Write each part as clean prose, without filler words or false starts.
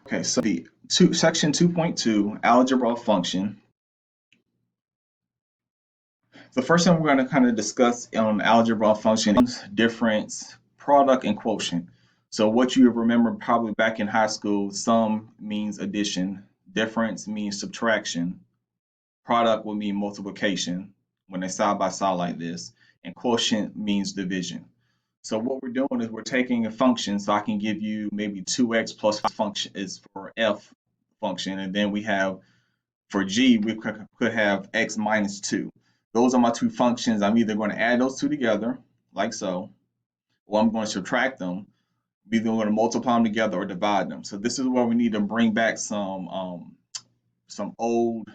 Okay, so section 2.2, algebra of function. The first thing we're going to kind of discuss on algebra of function is difference, product, and quotient. So what you remember probably back in high school, sum means addition, difference means subtraction, product will mean multiplication when they're side by side like this, and quotient means division. So what we're doing is we're taking a function, so I can give you maybe 2x plus function is for f function, and then we have for g, we could have x minus 2. Those are my two functions. I'm either going to add those two together, like so, or I'm going to subtract them. I'm either going to multiply them together or divide them. So this is where we need to bring back some old,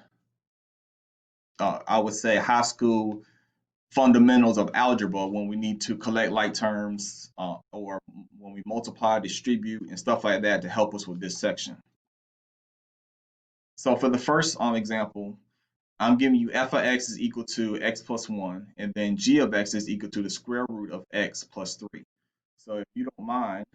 I would say, high school fundamentals of algebra when we need to collect like terms or when we multiply, distribute, and stuff like that to help us with this section. So for the first example, I'm giving you f of x is equal to x plus 1, and then g of x is equal to the square root of x plus 3. So if you don't mind,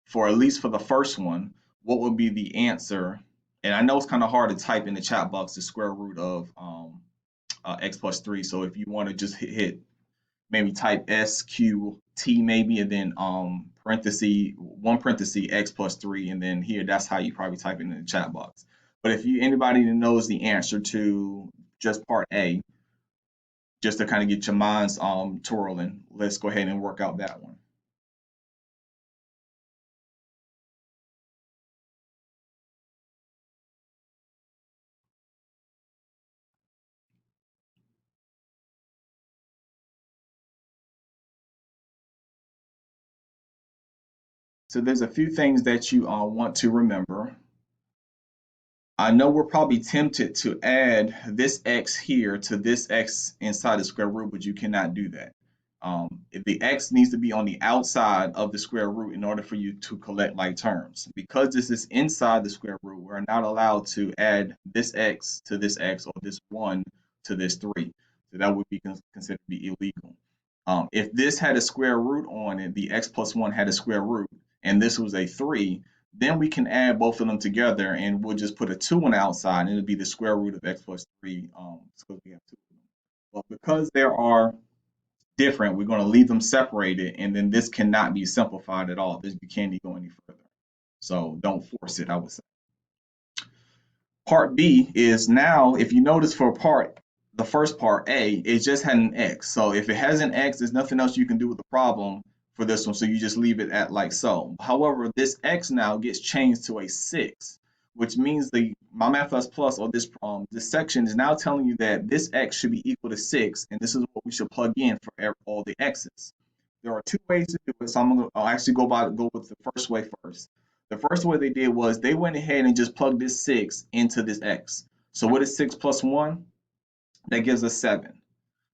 for at least for the first one, what would be the answer? And I know it's kind of hard to type in the chat box the square root of x plus 3. So if you want to just hit maybe type SQT maybe, and then parenthesis x plus 3, and then here that's how you probably type it in the chat box. But if you anybody that knows the answer to just part A, just to kind of get your minds twirling, let's go ahead and work out that one. So there's a few things that you want to remember. I know we're probably tempted to add this x here to this x inside the square root, but you cannot do that. If the x needs to be on the outside of the square root in order for you to collect like terms. Because this is inside the square root, we're not allowed to add this x to this x or this 1 to this 3. So that would be considered to be illegal. If this had a square root on it, the x plus 1 had a square root, and this was a 3, then we can add both of them together and we'll just put a 2 on the outside and it'll be the square root of x plus 3 because we have 2 of them. But because they are different, we're going to leave them separated, and then this cannot be simplified at all. This you can't go any further. So don't force it, I would say. Part B is now, if you notice for the first part A, it just had an X. So if it has an X, there's nothing else you can do with the problem for this one. So you just leave it at like so. However, this X now gets changed to a 6, which means the MyMathPlus or this section is now telling you that this X should be equal to 6, and this is what we should plug in for all the X's. There are two ways to do it, so I'll actually go with the first way first. The first way they did was they went ahead and just plugged this 6 into this x. So what is 6 plus 1? That gives us 7.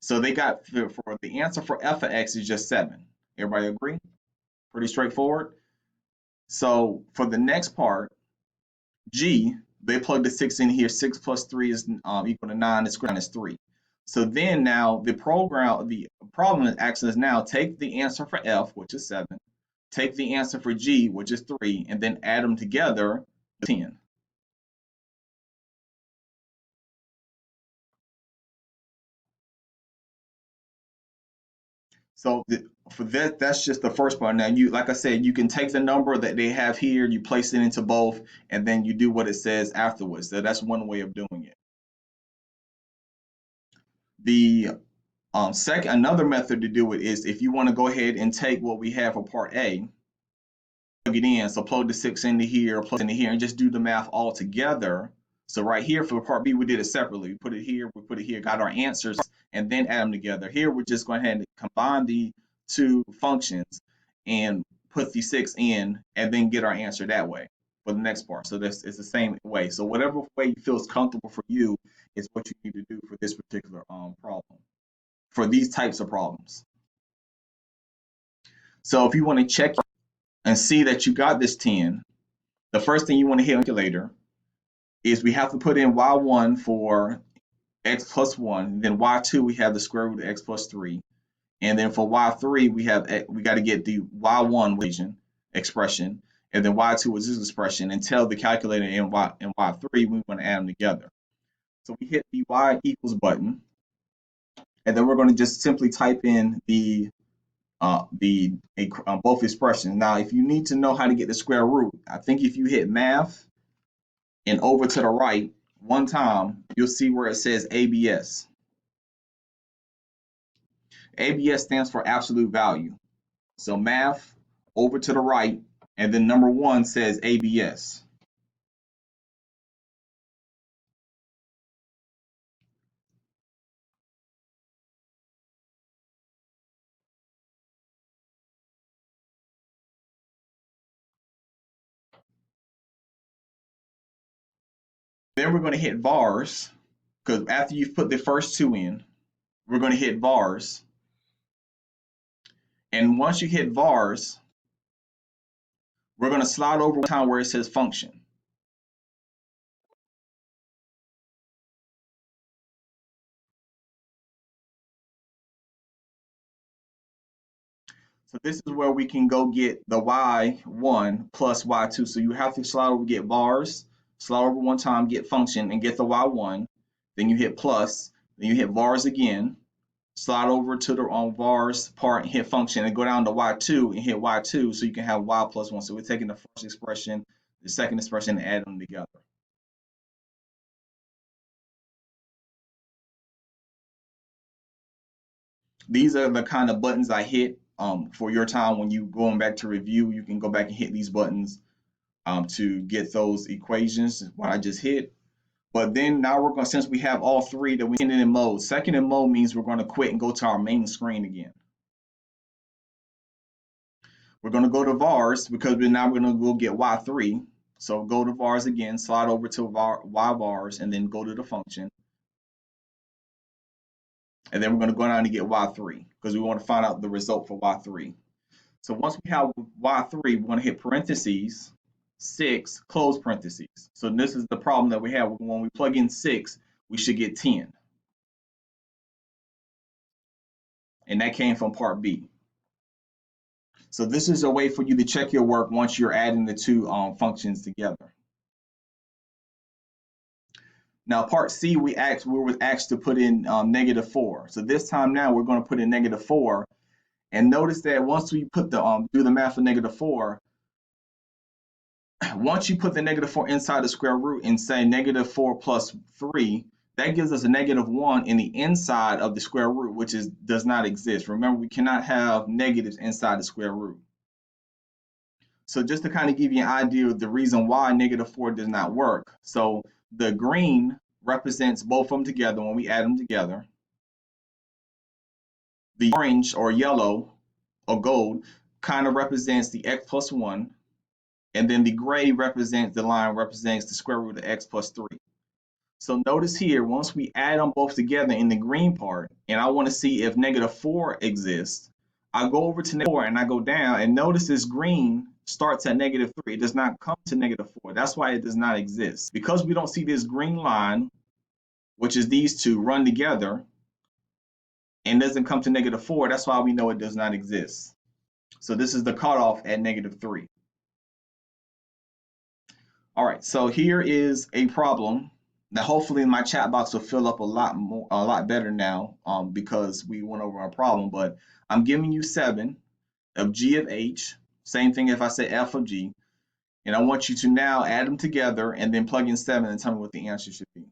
So they got for the answer for f of x is just 7. Everybody agree? Pretty straightforward. So for the next part, g, they plugged the 6 in here. 6 plus 3 is equal to 9. The square root is 3. So then now the problem is asking us now take the answer for f, which is 7, take the answer for g, which is 3, and then add them together, 10. So for that's just the first part. Now like I said, you can take the number that they have here, you place it into both, and then you do what it says afterwards. So that's one way of doing it. The another method to do it is if you want to go ahead and take what we have for part A, plug it in. So plug the 6 into here, plug it into here, and just do the math all together. So right here for part B, we did it separately. We put it here, got our answers, and then add them together. Here, we're just going ahead and combine the two functions and put the 6 in, and then get our answer that way for the next part. So it's the same way. So whatever way you feel is comfortable for you is what you need to do for this particular problem, for these types of problems. So if you want to check and see that you got this 10, the first thing you want to hit on the calculator is we have to put in y1 for x plus 1, then y2 we have the square root of x plus 3, and then for y3 we got to get the y1 expression, and then y2 is this expression, and tell the calculator in y3 we want to add them together. So we hit the y equals button, and then we're going to just simply type in both expressions. Now, if you need to know how to get the square root, I think if you hit math and over to the right one time, you'll see where it says ABS. ABS stands for absolute value. So math over to the right, and then number 1 says ABS. Then we're going to hit vars, because after you've put the first 2 in, we're going to hit vars. And once you hit vars, we're going to slide over one time where it says function. So this is where we can go get the y1 plus y2. So you have to slide over, get vars, slide over one time, get function, and get the y1. Then you hit plus, then you hit vars again, slide over to the vars part, hit function, and go down to y2 and hit y2 so you can have y plus 1. So we're taking the first expression, the second expression, and add them together. These are the kind of buttons I hit for your time when you going back to review. You can go back and hit these buttons to get those equations, what I just hit. But then now we're going to, since we have all 3 that we ended in mode, second in mode means we're going to quit and go to our main screen again. We're going to go to vars because now we're going to go get y3. So go to vars again, slide over to y vars, and then go to the function. And then we're going to go down to get y3 because we want to find out the result for y3. So once we have y3, we're going to hit parentheses, 6, close parentheses. So this is the problem that we have. When we plug in 6, we should get 10. And that came from part B. So this is a way for you to check your work once you're adding the 2 functions together. Now part C, we were asked to put in -4. So this time now we're going to put in -4. And notice that once we put the do the math for -4, once you put the -4 inside the square root and say -4 plus 3, that gives us a -1 in the inside of the square root, which does not exist. Remember, we cannot have negatives inside the square root. So just to kind of give you an idea of the reason why -4 does not work. So the green represents both of them together when we add them together. The orange or yellow or gold kind of represents the x plus 1. And then the gray represents the square root of x plus 3. So notice here, once we add them both together in the green part, and I want to see if -4 exists, I go over to -4 and I go down, and notice this green starts at -3. It does not come to -4. That's why it does not exist. Because we don't see this green line, which is these two, run together, and doesn't come to -4, that's why we know it does not exist. So this is the cutoff at -3. All right, so here is a problem. Now, hopefully my chat box will fill up a lot better now because we went over our problem, but I'm giving you 7 of g of h, same thing if I say f of g, and I want you to now add them together and then plug in 7 and tell me what the answer should be.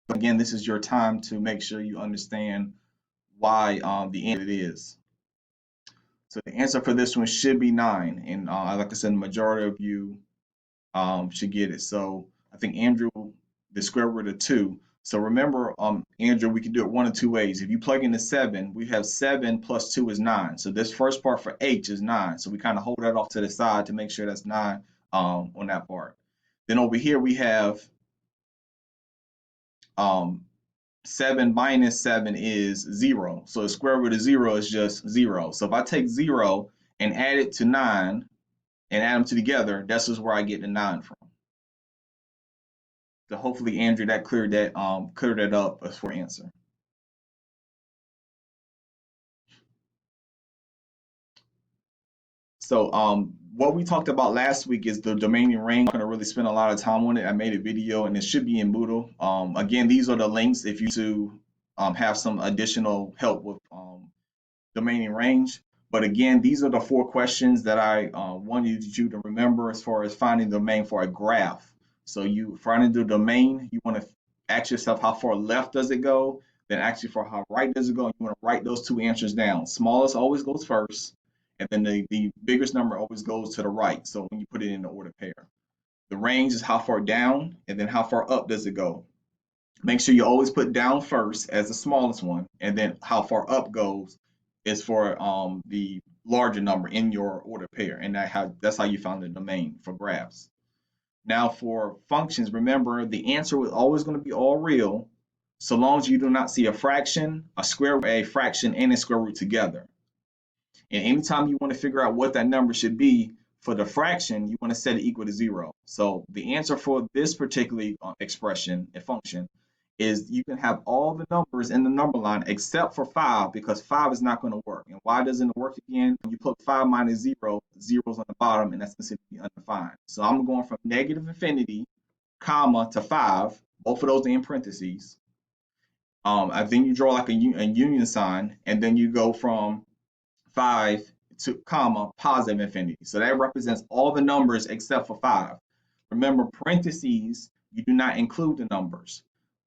Again, this is your time to make sure you understand why the answer is. So the answer for this one should be 9, and like I said, the majority of you should get it. So I think Andrew, the square root of 2. So remember, Andrew, we can do it one of 2 ways. If you plug in the 7, we have 7 plus 2 is 9. So this first part for h is 9. So we kind of hold that off to the side to make sure that's 9 on that part. Then over here we have 7 minus 7 is 0. So the square root of 0 is just 0. So if I take 0 and add it to 9 and add them together, that's just where I get the 9 from. So hopefully, Andrew, that cleared that up as for answer. So what we talked about last week is the domain range. I'm not going to really spend a lot of time on it. I made a video and it should be in Moodle. Again, these are the links if you to have some additional help with domain range. But again, these are the 4 questions that I wanted you to remember as far as finding the domain for a graph. So you finding the domain, you want to ask yourself how far left does it go, then actually for how right does it go. And you want to write those 2 answers down. Smallest always goes first, and then the biggest number always goes to the right. So when you put it in the order pair, the range is how far down, and then how far up does it go. Make sure you always put down first as the smallest one, and then how far up goes is for the larger number in your order pair, and that's how you found the domain for graphs. Now for functions, remember the answer is always going to be all real, so long as you do not see a fraction, a fraction, and a square root together. And anytime you want to figure out what that number should be for the fraction, you want to set it equal to 0. So the answer for this particular expression, a function, is you can have all the numbers in the number line except for 5, because 5 is not going to work. And why doesn't it work again? When you put 5 minus 0, 0 is on the bottom, and that's considered to be undefined. So I'm going from negative infinity, comma, to 5. Both of those are in parentheses. And then you draw like a union sign, and then you go from 5 to comma positive infinity. So that represents all the numbers except for 5. Remember, parentheses, you do not include the numbers.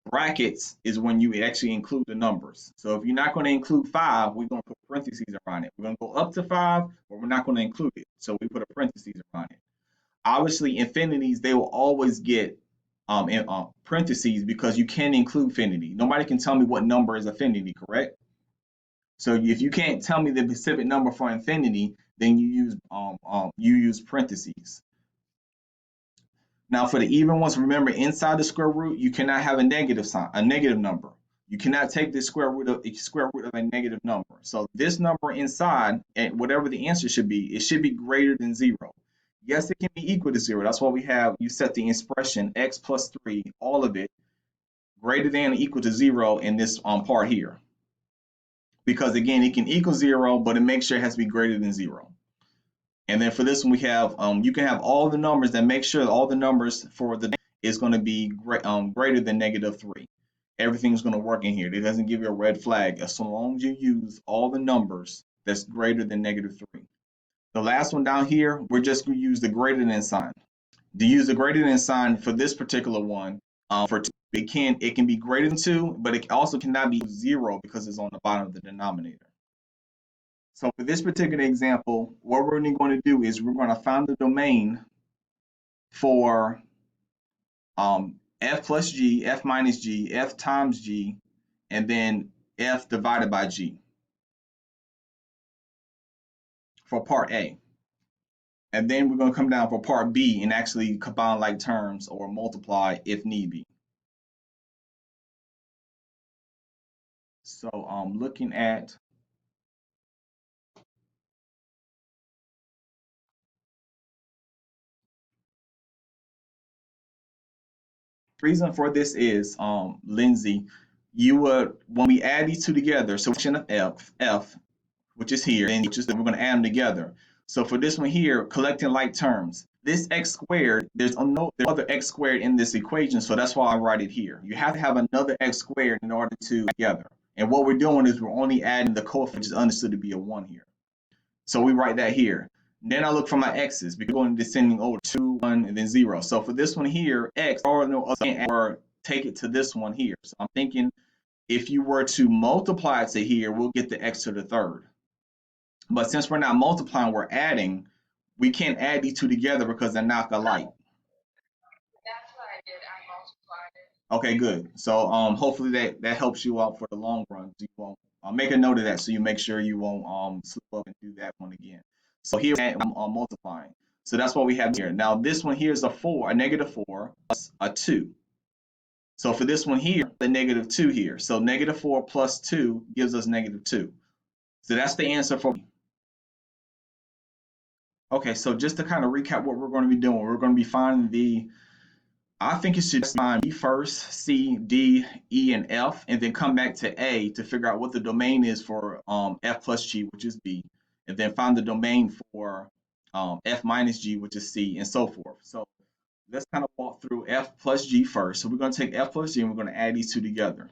Brackets is when you actually include the numbers. So if you're not going to include 5, we're going to put parentheses around it. We're going to go up to 5, but we're not going to include it. So we put a parentheses around it. Obviously, infinities, they will always get in parentheses because you can include infinity. Nobody can tell me what number is infinity, correct? So if you can't tell me the specific number for infinity, then you use parentheses. Now for the even ones, remember inside the square root, you cannot have a negative sign, a negative number. You cannot take the square root of a negative number. So this number inside, and whatever the answer should be, it should be greater than 0. Yes, it can be equal to 0. That's why you set the expression x plus 3, all of it, greater than or equal to 0 in this part here. Because again, it can equal 0, but it makes sure it has to be greater than 0. And then for this one, we have you can have all the numbers that make sure all the numbers for the is going to be greater than -3. Everything's going to work in here. It doesn't give you a red flag as long as you use all the numbers that's greater than -3. The last one down here, we're just going to use the greater than sign. To use the greater than sign for this particular one, it can be greater than 2, but it also cannot be 0 because it's on the bottom of the denominator. So for this particular example, what we're going to do is we're going to find the domain for f plus g, f minus g, f times g, and then f divided by g for part A. And then we're going to come down for part B and actually combine like terms or multiply if need be. So looking at reason for this is, Lindsay, you would, when we add these two together, so of f, which is here, and we're going to add them together. So for this one here, collecting like terms, this x squared, there's no other x squared in this equation, so that's why I write it here. You have to have another x squared in order to together. And what we're doing is we're only adding the coefficient, which is understood to be a 1 here. So we write that here. Then I look for my x's because we're going descending over 2, 1, and then 0. So for this one here, x or no other, or take it to this one here. So I'm thinking if you were to multiply it to here, we'll get the x to the third. But since we're not multiplying, we're adding, we can't add these two together because they're not alike. That's what I did. I multiplied it. Okay, good. So hopefully that helps you out for the long run. You won't make a note of that so you make sure you won't slip up and do that one again. So here I'm multiplying. So that's what we have here. Now this one here is a -4 plus a 2. So for this one here, the -2 here. So -4 plus 2 gives us -2. So that's the answer for me. Okay, so just to kind of recap what we're going to be doing, we're going to be finding I think you should find B first, C, D, E, and F, and then come back to A to figure out what the domain is for F plus G, which is B, and then find the domain for f minus g, which is c, and so forth. So let's kind of walk through f plus g first. So we're going to take f plus g and we're going to add these two together.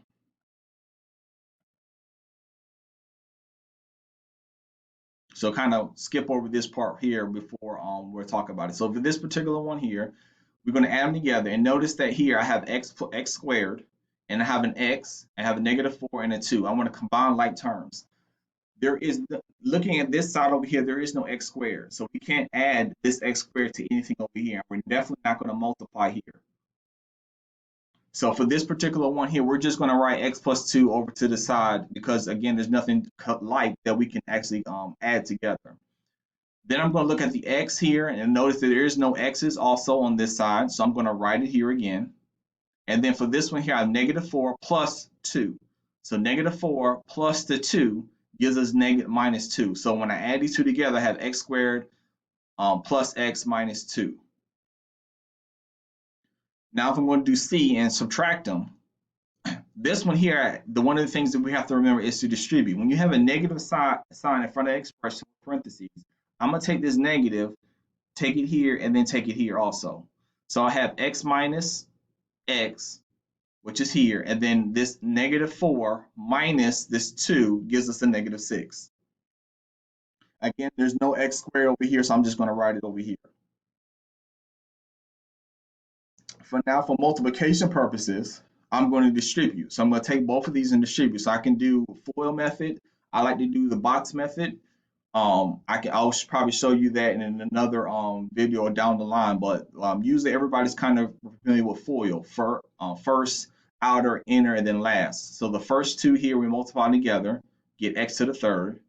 So kind of skip over this part here before we'll talk about it. So for this particular one here, we're going to add them together. And notice that here I have x squared, and I have an x, I have a -4 and a 2. I want to combine like terms. There is, looking at this side over here, there is no x squared. So we can't add this x squared to anything over here. We're definitely not going to multiply here. So for this particular one here, we're just going to write x plus 2 over to the side because, again, there's nothing like that we can actually add together. Then I'm going to look at the x here and notice that there is no x's also on this side. So I'm going to write it here again. And then for this one here, I have -4 plus 2. So -4 plus the 2 gives us -2. So when I add these two together, I have x squared plus x minus 2. Now if I'm going to do c and subtract them, this one here, one of the things that we have to remember is to distribute. When you have a negative sign in front of the expression, parentheses, I'm going to take this negative, take it here, and then take it here also. So I have x minus x, which is here, and then this -4 minus this 2 gives us a -6. Again, there's no x squared over here, so I'm just going to write it over here. For now, for multiplication purposes, I'm going to distribute. So I'm going to take both of these and distribute. So I can do FOIL method. I like to do the box method. I'll probably show you that in another video down the line, but usually everybody's kind of familiar with FOIL, first, outer, inner, and then last. So the first two here we multiply together, get x to the third.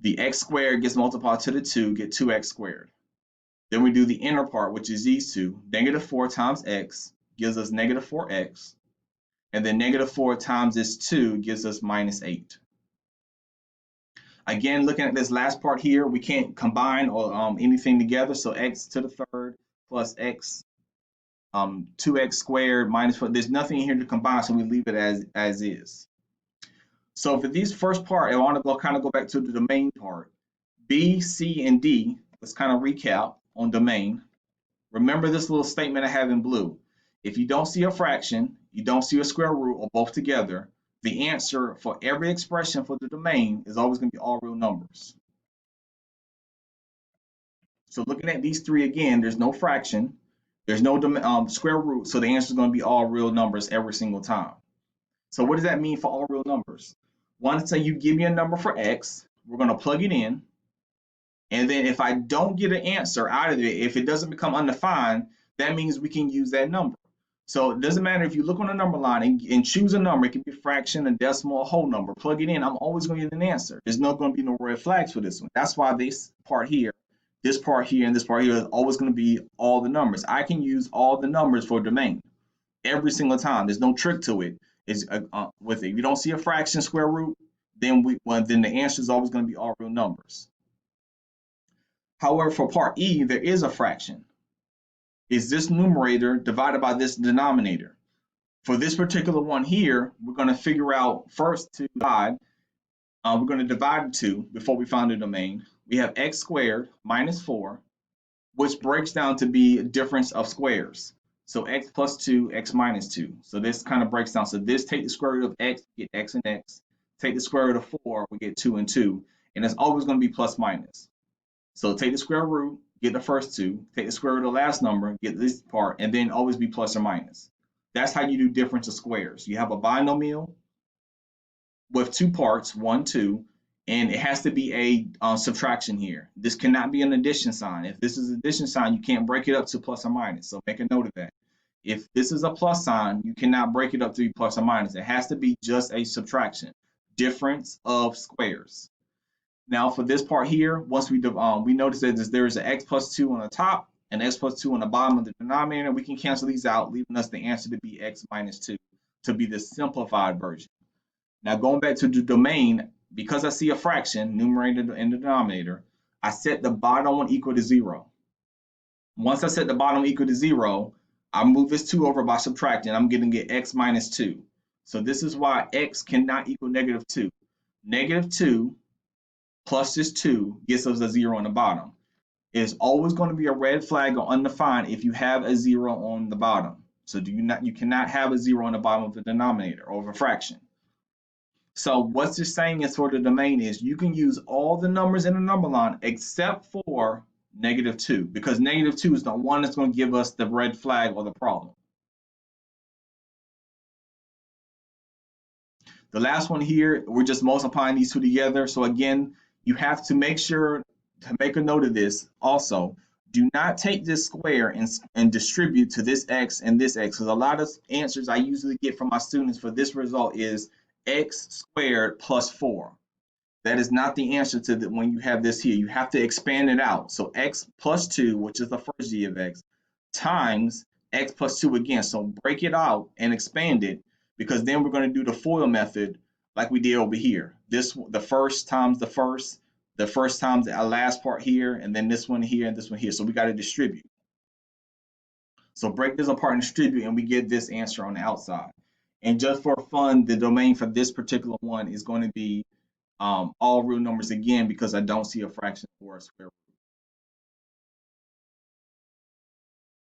The x squared gets multiplied to the 2, get 2x squared. Then we do the inner part, which is these two. -4 times x gives us -4x. And then -4 times this 2 gives us -8. Again, looking at this last part here, we can't combine or anything together. So x to the third plus x, 2x squared minus 4. There's nothing here to combine, so we leave it as is. So for these first part, I want to kind of go back to the domain part. B, C, and D, let's kind of recap on domain. Remember this little statement I have in blue. If you don't see a fraction, you don't see a square root, or both together, the answer for every expression for the domain is always going to be all real numbers. So looking at these three again, there's no fraction, there's no square root, so the answer is going to be all real numbers every single time. So what does that mean for all real numbers? One, say you give me a number for x, we're going to plug it in, and then if I don't get an answer out of it, if it doesn't become undefined, that means we can use that number. So it doesn't matter if you look on a number line and choose a number, it can be a fraction, a decimal, a whole number, plug it in, I'm always going to get an answer. There's not going to be no red flags for this one. That's why this part here, and this part here is always going to be all the numbers. I can use all the numbers for domain every single time. There's no trick to it. It's with it. If you don't see a fraction, square root, then the answer is always going to be all real numbers. However, for part E, there is a fraction. Is this numerator divided by this denominator? For this particular one here, we're going to figure out first to divide. We're going to divide 2 before we find the domain. We have x squared minus 4, which breaks down to be a difference of squares. So x plus 2, x minus 2. So this kind of breaks down. So this, take the square root of x, get x and x. Take the square root of 4, we get 2 and 2. And it's always going to be plus minus. So take the square root, get the first 2, take the square root of the last number, get this part, and then always be plus or minus. That's how you do difference of squares. You have a binomial with 2 parts, 1, 2, and it has to be a subtraction here. This cannot be an addition sign. If this is an addition sign, you can't break it up to plus or minus. So make a note of that. If this is a plus sign, you cannot break it up to be plus or minus. It has to be just a subtraction. Difference of squares. Now for this part here, once we notice that there is an x plus 2 on the top and x plus 2 on the bottom of the denominator, we can cancel these out, leaving us the answer to be x minus 2, to be the simplified version. Now going back to the domain, because I see a fraction, numerator and the denominator, I set the bottom one equal to 0. Once I set the bottom equal to 0, I move this 2 over by subtracting. I'm going to get x minus 2. So this is why x cannot equal -2. -2 plus this 2 gives us a 0 on the bottom. It's always going to be a red flag or undefined if you have a 0 on the bottom. So you cannot have a 0 on the bottom of the denominator or of a fraction. So what's this saying is for the domain is you can use all the numbers in the number line except for -2, because -2 is the one that's going to give us the red flag or the problem. The last one here, we're just multiplying these two together. So again, you have to make sure to make a note of this also. Do not take this square and distribute to this x and this x, because a lot of answers I usually get from my students for this result is x squared plus 4. That is not the answer to when you have this here. You have to expand it out. So x plus 2, which is the first g of x, times x plus 2 again. So break it out and expand it, because then we're going to do the FOIL method like we did over here. The first times the first times the last part here, and then this one here and this one here. So we got to distribute. So break this apart and distribute, and we get this answer on the outside. And just for fun, the domain for this particular one is going to be all real numbers again, because I don't see a fraction or a square root.